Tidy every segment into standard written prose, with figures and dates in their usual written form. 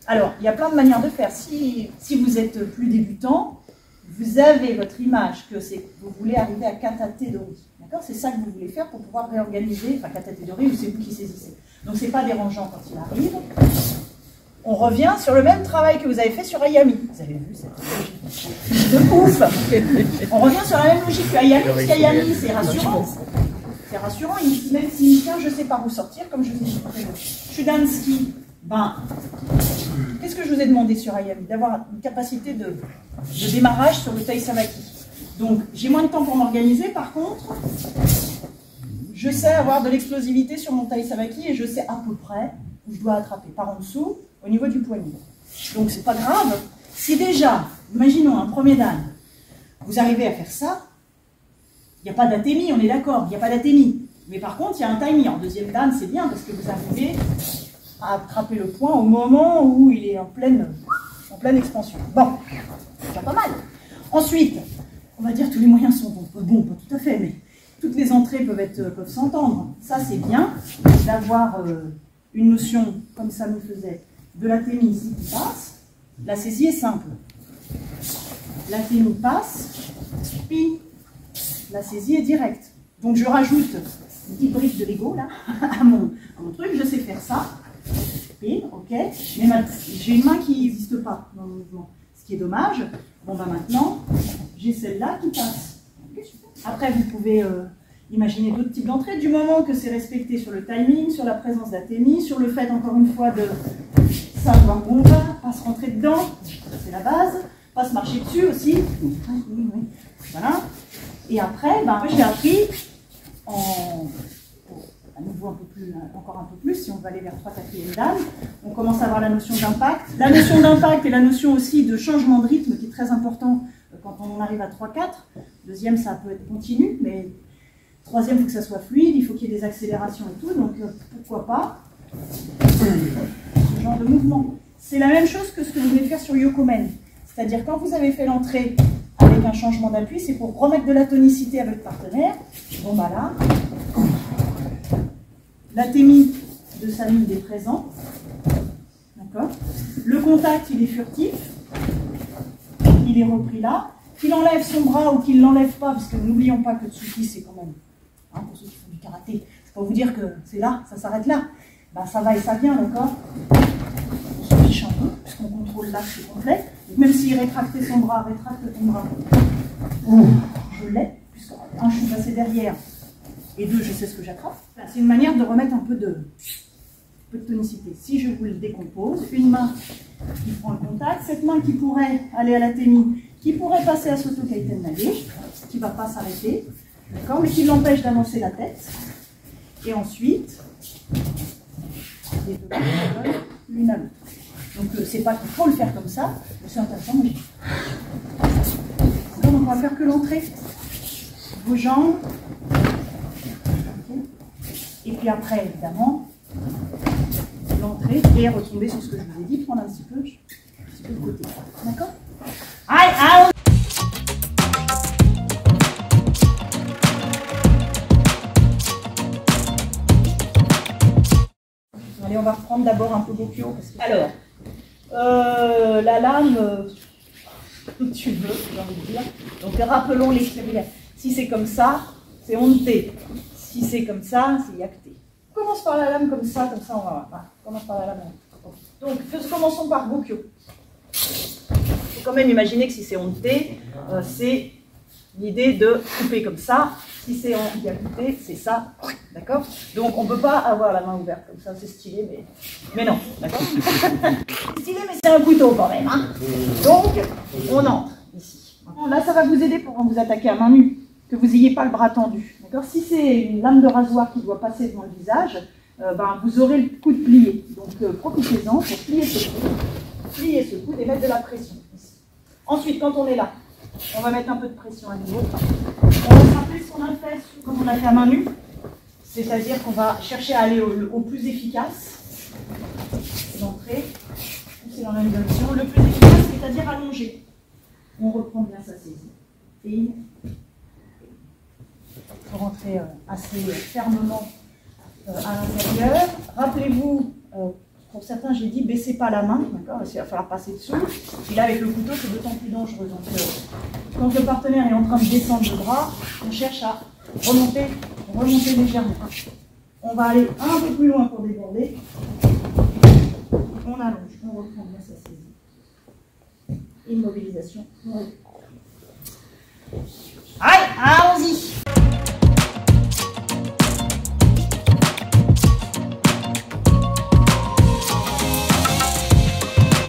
Alors, il y a plein de manières de faire. Si vous êtes plus débutant, vous avez votre image que vous voulez arriver à catégorie. D'accord? C'est ça que vous voulez faire pour pouvoir réorganiser, enfin catégorie ou c'est vous qui saisissez. Donc c'est pas dérangeant quand il arrive. On revient sur le même travail que vous avez fait sur Ayami. Vous avez vu cette logique de ouf. On revient sur la même logique que Ayami, parce qu'Ayami c'est rassurant. C'est rassurant, même si tiens, je sais par où sortir, comme je vous ai dit. Chudansky, ben, qu'est-ce que je vous ai demandé sur Ayami? D'avoir une capacité de démarrage sur le Tai Savaki. Donc, j'ai moins de temps pour m'organiser. Par contre, je sais avoir de l'explosivité sur mon Tai Savaki et je sais à peu près où je dois attraper. Par en dessous, au niveau du poignet. Donc, c'est pas grave. Si déjà, imaginons un premier dan, vous arrivez à faire ça, il n'y a pas d'athémie, on est d'accord, il n'y a pas d'athémie. Mais par contre, il y a un timing. En deuxième dan, c'est bien parce que vous arrivez à attraper le point au moment où il est en pleine expansion. Bon, c'est pas mal. Ensuite, on va dire que tous les moyens sont bons. Bon, pas tout à fait, mais toutes les entrées peuvent s'entendre. Ça, c'est bien d'avoir une notion, comme ça nous faisait, de l'athémie ici qui passe. La saisie est simple. L'athémie passe, puis la saisie est directe. Donc je rajoute une petite brique de Lego là, à mon truc, je sais faire ça. Ok, mais j'ai une main qui n'existe pas dans le mouvement, ce qui est dommage. Bon, ben maintenant, j'ai celle-là qui passe. Okay, après, vous pouvez imaginer d'autres types d'entrées, du moment que c'est respecté sur le timing, sur la présence d'athémie, sur le fait, encore une fois, de savoir où on va, pas se rentrer dedans, c'est la base, pas se marcher dessus aussi. Oui. Voilà. Et après, ben, j'ai appris à nouveau encore un peu plus, si on veut aller vers 3/4e dan, on commence à avoir la notion d'impact. La notion d'impact et la notion aussi de changement de rythme qui est très important quand on arrive à 3/4. Deuxième, ça peut être continu, mais troisième, il faut que ça soit fluide, il faut qu'il y ait des accélérations et tout, donc pourquoi pas ce genre de mouvement. C'est la même chose que ce que vous devez faire sur Yokomen. C'est-à-dire quand vous avez fait l'entrée avec un changement d'appui, c'est pour remettre de la tonicité à votre partenaire. Bon, bah là, l'athémie de sa mine est présent. D'accord. Le contact, il est furtif. Il est repris là. Qu'il enlève son bras ou qu'il ne l'enlève pas, parce que n'oublions pas que Tsuki, c'est quand même, hein, pour ceux qui font du karaté, c'est pas vous dire que c'est là, ça s'arrête là. Ben, ça va et ça vient, d'accord. On se fiche un peu, puisqu'on contrôle l'axe complet. Donc, même s'il rétractait son bras, rétracte ton bras, je l'ai, puisque un, je suis passé derrière, et deux, je sais ce que j'attrape. C'est une manière de remettre un peu de tonicité. Si je vous le décompose, une main qui prend le contact, cette main qui pourrait aller à l'athémie, qui pourrait passer à Soto Kaiten Nage, qui ne va pas s'arrêter, d'accord, mais qui l'empêche d'avancer la tête. Et ensuite, les deux l'une à l'autre. Donc c'est pas qu'il faut le faire comme ça, mais c'est intéressant. Donc on va faire que l'entrée. Vos jambes. Et puis après, évidemment, l'entrée et retomber sur ce que je vous ai dit, prendre un petit peu de côté. D'accord? Allez, on va reprendre d'abord un peu Gokyo. Alors, la lame, tu veux, j'ai envie de dire. Donc rappelons les critères. Si c'est comme ça, c'est onté. Si c'est comme ça, c'est yakté. On commence par la lame comme ça, on va voir. On commence par la lame. Donc, commençons par Gokyo. Il faut quand même imaginer que si c'est onté, c'est l'idée de couper comme ça. Si c'est en yakté, c'est ça. D'accord? Donc, on ne peut pas avoir la main ouverte comme ça, c'est stylé, mais non. D'accord? C'est stylé, mais c'est un couteau quand même. Hein. Donc, on entre ici. Là, ça va vous aider pour quand vous attaquez à main nue, que vous n'ayez pas le bras tendu. Si c'est une lame de rasoir qui doit passer devant le visage, vous aurez le coude plié. Donc profitez-en pour plier ce coude et mettre de la pression. Ici. Ensuite, quand on est là, on va mettre un peu de pression à nouveau. On va se rappeler ce qu'on a fait comme on a fait à main nue. C'est-à-dire qu'on va chercher à aller au plus efficace. L'entrée, c'est dans la même direction. Le plus efficace, c'est-à-dire allongé. On reprend bien sa saisie. Et pour rentrer assez fermement à l'intérieur. Rappelez-vous, pour certains, j'ai dit baissez pas la main, d'accord, parce qu'il va falloir passer dessous. Et là, avec le couteau, c'est d'autant plus dangereux. Donc, quand le partenaire est en train de descendre le bras, on cherche à remonter légèrement. On va aller un peu plus loin pour déborder. On allonge, on reprend bien sa saisie. Immobilisation. Allez, allons-y.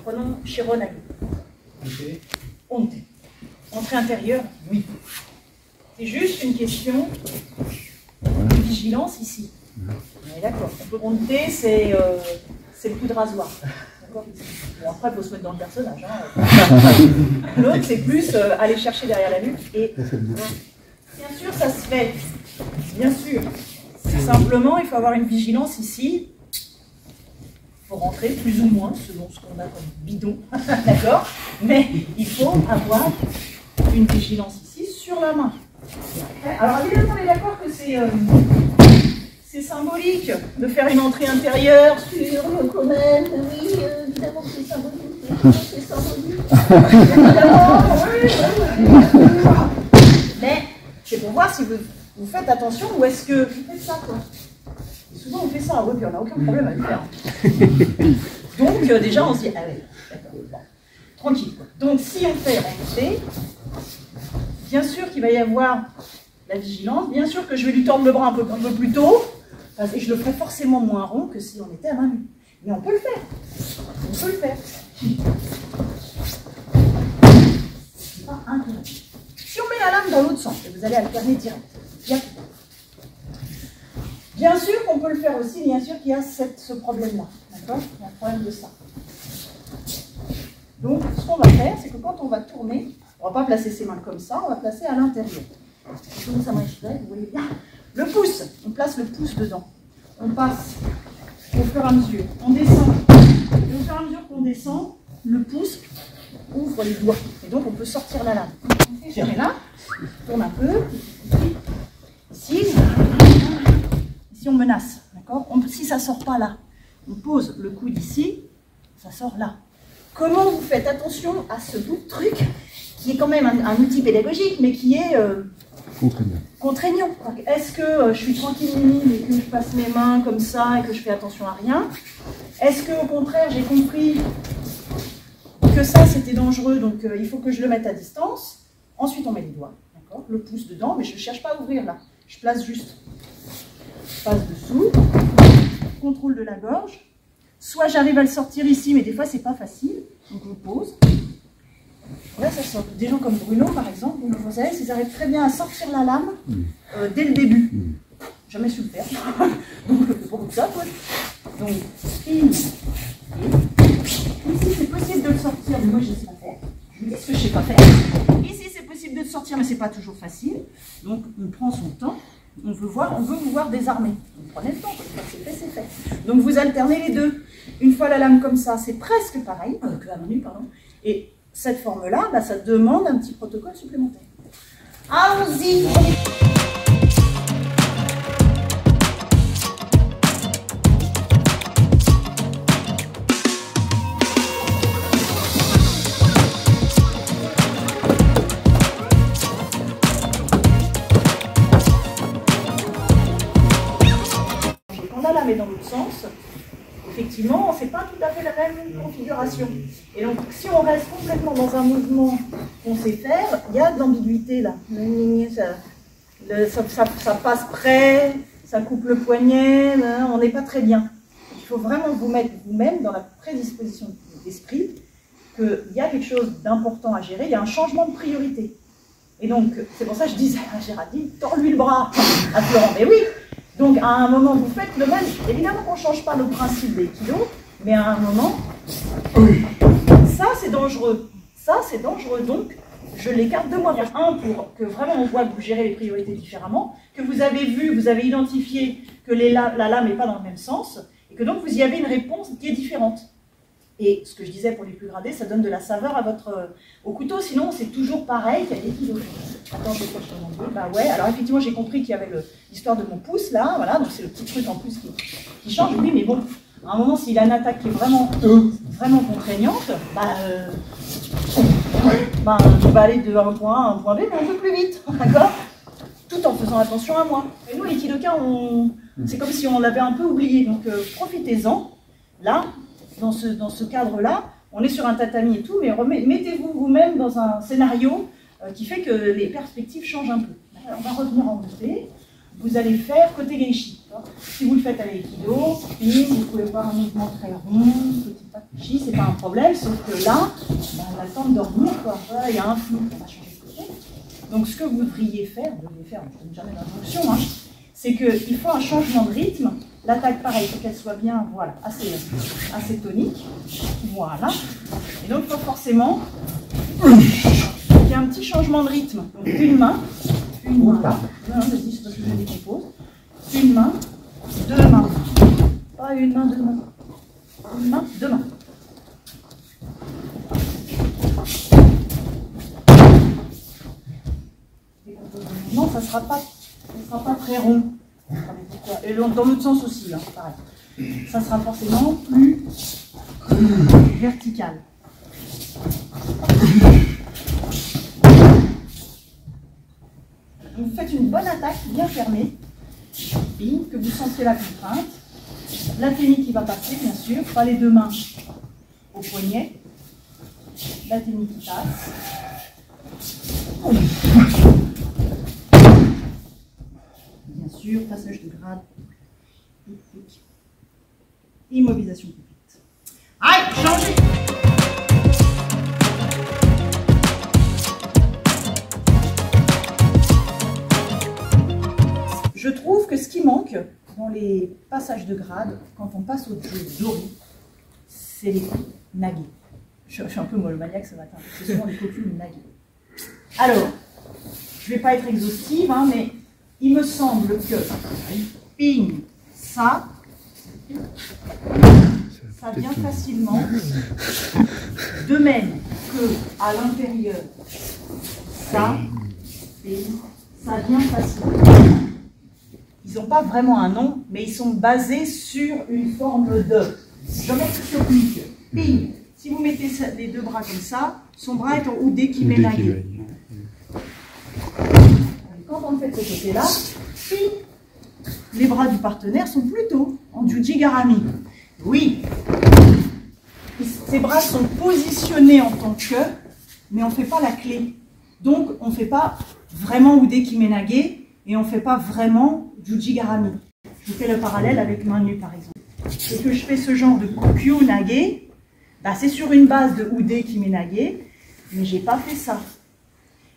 Prenons Chironagi. Onte. Entrée intérieure, oui. C'est juste une question de vigilance ici. On est d'accord. Onte, c'est le coup de rasoir. Bon, après, il faut se mettre dans le personnage. Hein. L'autre, c'est plus aller chercher derrière la nuque. Et bien sûr, ça se fait. Bien sûr. Simplement, il faut avoir une vigilance ici. Il faut rentrer plus ou moins selon ce qu'on a comme bidon. D'accord. Mais il faut avoir une vigilance ici sur la main. Alors, évidemment, on est d'accord que c'est symbolique de faire une entrée intérieure sur le comète. Oui, évidemment que c'est symbolique. C'est symbolique. Évidemment, oui. Mais c'est pour voir si vous faites attention ou est-ce que vous faites ça, quoi. Et souvent, on fait ça, oui, puis on n'a aucun problème à le faire. Donc, déjà, on se dit, ah oui, d'accord, bon, tranquille, quoi. Donc, si on fait remonter, bien sûr qu'il va y avoir la vigilance, bien sûr que je vais lui tordre le bras un peu plus tôt, et je le ferai forcément moins rond que si on était à main nue. Mais on peut le faire. On peut le faire. C'est pas incorrect. Si on met la lame dans l'autre sens, et vous allez alterner direct. Bien sûr qu'on peut le faire aussi, bien sûr qu'il y a ce problème-là. D'accord? Il y a un problème de ça. Donc, ce qu'on va faire, c'est que quand on va tourner, on ne va pas placer ses mains comme ça, on va placer à l'intérieur. Donc, ça m'échouait, vous voyez bien. Le pouce, on place le pouce dedans. On passe au fur et à mesure. On descend. Et au fur et à mesure qu'on descend, le pouce ouvre les doigts. Et donc, on peut sortir la lame. Tirez là, tourne un peu. Ici, on menace. D'accord? Si ça ne sort pas là, on pose le coude ici, ça sort là. Comment vous faites attention à ce bout de truc qui est quand même un outil pédagogique, mais qui est contraignant. Est-ce que je suis tranquille et que je passe mes mains comme ça et que je fais attention à rien? Est-ce qu'au contraire, j'ai compris que ça, c'était dangereux, donc il faut que je le mette à distance? Ensuite, on met les doigts, d'accord? Le pouce dedans, mais je ne cherche pas à ouvrir là. Je place juste. Je passe dessous. Contrôle de la gorge. Soit j'arrive à le sortir ici, mais des fois, c'est pas facile. Donc, je pose. Là, ça sort. Des gens comme Bruno, par exemple, ou Moselle, ils arrivent très bien à sortir la lame dès le début. Jamais su le faire. Donc, c'est beaucoup de ça, quoi. Donc, ici, c'est possible de le sortir, mais moi, je ne sais pas faire. Je vous dis ce que je ne sais pas faire. Ici, c'est possible de le sortir, mais ce n'est pas toujours facile. Donc, on prend son temps. On veut vous voir désarmé. Vous prenez le temps, c'est fait, c'est fait. Donc, vous alternez les deux. Une fois la lame comme ça, c'est presque pareil, que la main nue, pardon. Et cette forme-là, bah, ça demande un petit protocole supplémentaire. Allons-y! Quand on a la main dans l'autre sens, effectivement, ce n'est pas tout à fait la même configuration. Et donc, si on reste complètement dans un mouvement qu'on sait faire, il y a de l'ambiguïté là. Ça passe près, ça coupe le poignet, on n'est pas très bien. Il faut vraiment vous mettre vous-même dans la prédisposition d'esprit qu'il y a quelque chose d'important à gérer, il y a un changement de priorité. Et donc, c'est pour ça que je disais à Géraldine, tords-lui le bras à Florent. Mais oui! Donc, à un moment, vous faites le même. Évidemment qu'on ne change pas le principe des kilos, mais à un moment, ça, c'est dangereux. Ça, c'est dangereux. Donc, je l'écarte de moi. Un, pour que vraiment on voit que vous gérez les priorités différemment, que vous avez vu, vous avez identifié que la lame n'est pas dans le même sens, et que donc vous y avez une réponse qui est différente. Et ce que je disais pour les plus gradés, ça donne de la saveur à au couteau, sinon c'est toujours pareil qu'il y a des kilos. Attends, je vais chercher mon Dieu. Bah ouais, alors effectivement j'ai compris qu'il y avait l'histoire de mon pouce là, voilà, donc c'est le petit truc en plus qui change. Oui, mais bon, à un moment s'il a une attaque qui est vraiment contraignante, je vais aller de un point A à un point B, mais un peu plus vite, d'accord? Tout en faisant attention à moi. Et nous les kidokas, c'est comme si on l'avait un peu oublié, donc profitez-en. Là, dans ce cadre-là, on est sur un tatami et tout, mais mettez-vous vous-même dans un scénario qui fait que les perspectives changent un peu. Alors, on va revenir en beauté. Vous allez faire côté geishi. Si vous le faites à l'aïkido, vous pouvez voir un mouvement très rond, petit pas de chi, c'est pas un problème, sauf que là, on a le temps de dormir, quoi. Voilà, il y a un flou, on va changer de côté. Donc ce que vous devriez faire, je ne donne jamais d'injonction, hein, c'est qu'il faut un changement de rythme. L'attaque, pareil, il faut qu'elle soit bien, voilà, assez tonique. Voilà. Et donc, il faut forcément qu'il y ait un petit changement de rythme. Donc, une main là. Non, vas-y, c'est parce que je décompose. Une main, deux mains. Pas une main, deux mains. Une main, deux mains. Non, ça ne sera pas très rond. Et dans l'autre sens aussi, là, pareil. Ça sera forcément plus vertical. Vous faites une bonne attaque, bien fermée, que vous sentez la contrainte. La ténie qui va passer, bien sûr, pas les deux mains au poignet. La ténie qui passe. Bien sûr, passage de grade. Immobilisation complète. Aïe, changez! Je trouve que ce qui manque dans les passages de grade, quand on passe au jeu dori, c'est les nagis. Je suis un peu monomaniaque ce matin, c'est souvent les cocules nagis. Alors, je ne vais pas être exhaustive, hein, mais il me semble que ping, ça vient facilement, de même que à l'intérieur, ça vient facilement. Ils n'ont pas vraiment un nom, mais ils sont basés sur une forme de géométrique. Ping. Si vous mettez les deux bras comme ça, son bras est en ude kimenage. Quand on le fait de ce côté-là, les bras du partenaire sont plutôt en jujigarami. Oui, ces bras sont positionnés en tant que, mais on ne fait pas la clé. Donc, on ne fait pas vraiment ude kimenage et on ne fait pas vraiment jujigarami. Je fais le parallèle avec main nue, par exemple. Et que je fais ce genre de kokyu nage, c'est sur une base de ude kimenage, mais je n'ai pas fait ça.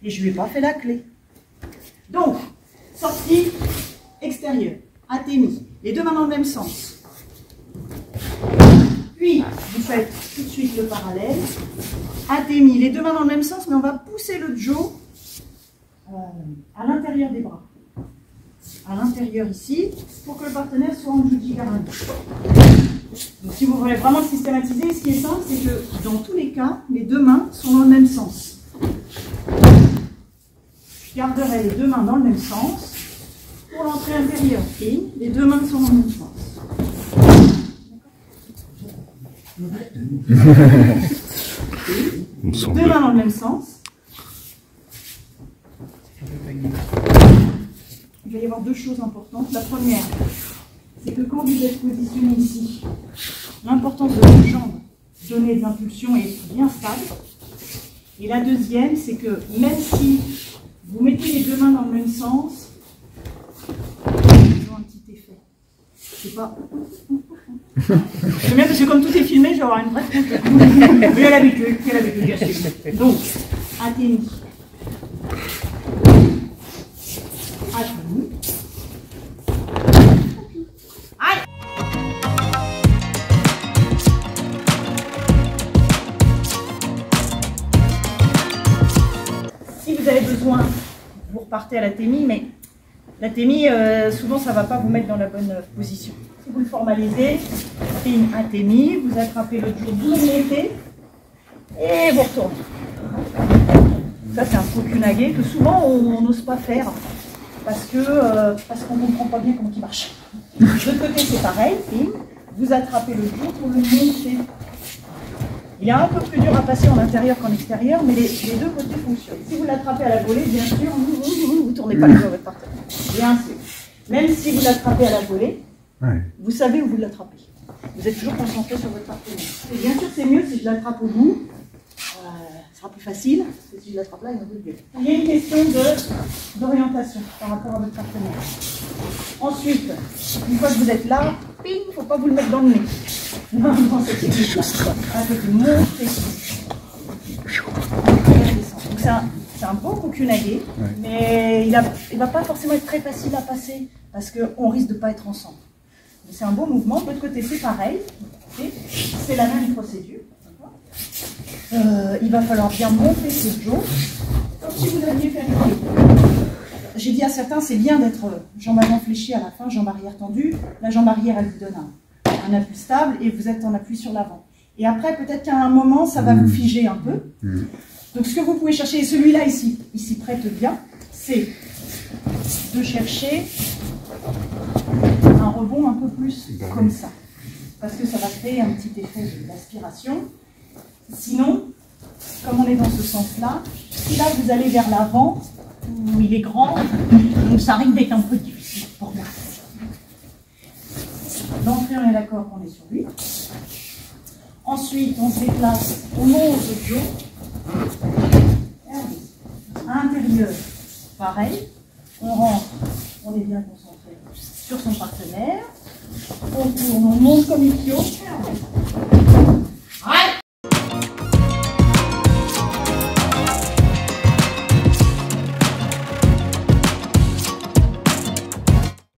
Et je ne lui ai pas fait la clé. Donc, sortie extérieure, atemi, les deux mains dans le même sens. Puis, vous faites tout de suite le parallèle. Atemi, les deux mains dans le même sens, mais on va pousser le jo à l'intérieur des bras. À l'intérieur ici, pour que le partenaire soit en jujigarami. Donc, si vous voulez vraiment le systématiser, ce qui est simple, c'est que dans tous les cas, les deux mains sont dans le même sens. Je garderai les deux mains dans le même sens. Pour l'entrée intérieure, les deux mains sont dans le même sens. Deux mains dans le même sens. Il va y avoir deux choses importantes. La première, c'est que quand vous êtes positionné ici, l'importance de vos jambes, donner des impulsions est bien stable. Et la deuxième, c'est que même si vous mettez les deux mains dans le même sens, ils ont un petit effet. C'est pas... J'aime bien parce que comme tout est filmé, je vais avoir une vraie confiance. Mais quelle habitude, bien sûr. Donc, atténuer. Atténuer. Aïe! Si vous avez besoin, vous repartez à la témie, mais L'atémie, souvent, ça ne va pas vous mettre dans la bonne position. Si vous le formalisez, c'est une atémie, vous attrapez l'autre jour, vous le mettez et vous retournez. Ça, c'est un Kokunage que souvent, on n'ose pas faire parce qu'on ne comprend pas bien comment il marche. De l'autre côté, c'est pareil. Vous attrapez le jour, vous le montez. Il est un peu plus dur à passer en intérieur qu'en extérieur, mais les deux côtés fonctionnent. Si vous l'attrapez à la volée, bien sûr, vous ne tournez pas les doigts à votre partenaire. Bien sûr. Même si vous l'attrapez à la volée, vous savez où vous l'attrapez. Vous êtes toujours concentré sur votre partenaire. Et bien sûr, c'est mieux si je l'attrape au bout. Ce sera plus facile. Que si je l'attrape là, il va vous gueuler. Il y a une question d'orientation par rapport à votre partenaire. Ensuite, une fois que vous êtes là, il ne faut pas vous le mettre dans le nez. Non, dans cette technique-là. Vous montez. Donc c'est un beau Kokunage, mais il ne va pas forcément être très facile à passer parce qu'on risque de ne pas être ensemble. Mais c'est un beau mouvement. De l'autre côté, c'est pareil. C'est la même procédure. Il va falloir bien monter ce jaw, comme si vous aviez fait un pied. J'ai dit à certains, c'est bien d'être jambe avant fléchie à la fin, jambe arrière tendue. La jambe arrière, elle vous donne un appui stable et vous êtes en appui sur l'avant. Et après, peut-être qu'à un moment, ça va vous figer un peu. Donc, ce que vous pouvez chercher, et celui-là ici, il s'y prête bien, c'est de chercher un rebond un peu plus comme ça. Parce que ça va créer un petit effet d'aspiration. Sinon, comme on est dans ce sens-là, si là vous allez vers l'avant, où il est grand, donc ça risque d'être un peu difficile pour moi. D'entrée, on est d'accord qu'on est sur lui. Ensuite, on se déplace, on monte le dos. À l'intérieur, pareil, on rentre, on est bien concentré sur son partenaire. On tourne, on monte comme idiot.